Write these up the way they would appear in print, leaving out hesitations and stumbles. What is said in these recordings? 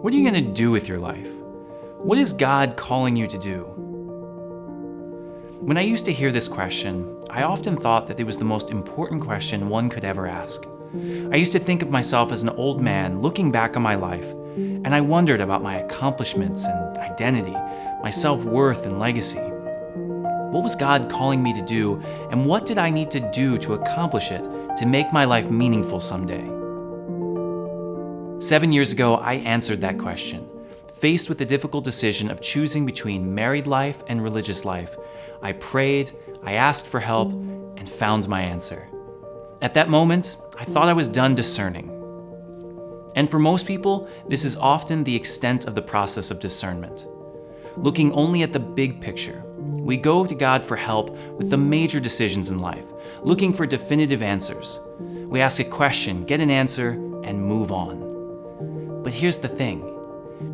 What are you going to do with your life? What is God calling you to do? When I used to hear this question, I often thought that it was the most important question one could ever ask. I used to think of myself as an old man looking back on my life, and I wondered about my accomplishments and identity, my self-worth and legacy. What was God calling me to do, and what did I need to do to accomplish it, to make my life meaningful someday? 7 years ago, I answered that question. Faced with the difficult decision of choosing between married life and religious life, I prayed, I asked for help, and found my answer. At that moment, I thought I was done discerning. And for most people, this is often the extent of the process of discernment. Looking only at the big picture, we go to God for help with the major decisions in life, looking for definitive answers. We ask a question, get an answer, and move on. But here's the thing.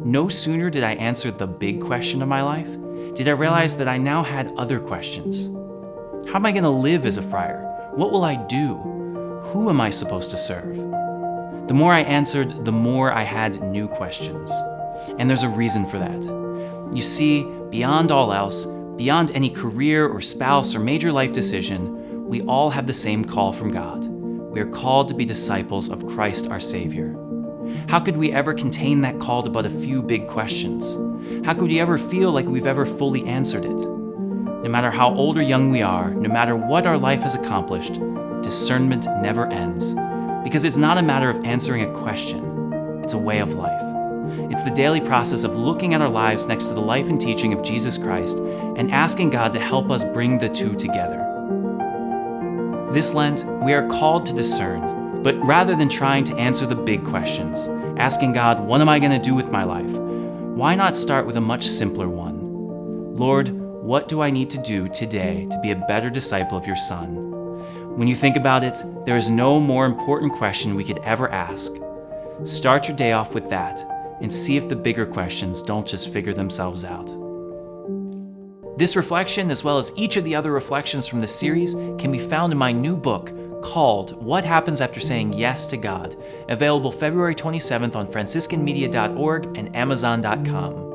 No sooner did I answer the big question of my life, did I realize that I now had other questions. How am I going to live as a friar? What will I do? Who am I supposed to serve? The more I answered, the more I had new questions. And there's a reason for that. You see, beyond all else, beyond any career or spouse or major life decision, we all have the same call from God. We are called to be disciples of Christ our Savior. How could we ever contain that call to but a few big questions? How could we ever feel like we've ever fully answered it? No matter how old or young we are, no matter what our life has accomplished, discernment never ends. Because it's not a matter of answering a question, it's a way of life. It's the daily process of looking at our lives next to the life and teaching of Jesus Christ and asking God to help us bring the two together. This Lent, we are called to discern. But rather than trying to answer the big questions, asking God, what am I going to do with my life? Why not start with a much simpler one? Lord, what do I need to do today to be a better disciple of your Son? When you think about it, there is no more important question we could ever ask. Start your day off with that and see if the bigger questions don't just figure themselves out. This reflection, as well as each of the other reflections from this series, can be found in my new book, called What Happens After Saying Yes to God, available February 27th on franciscanmedia.org and amazon.com.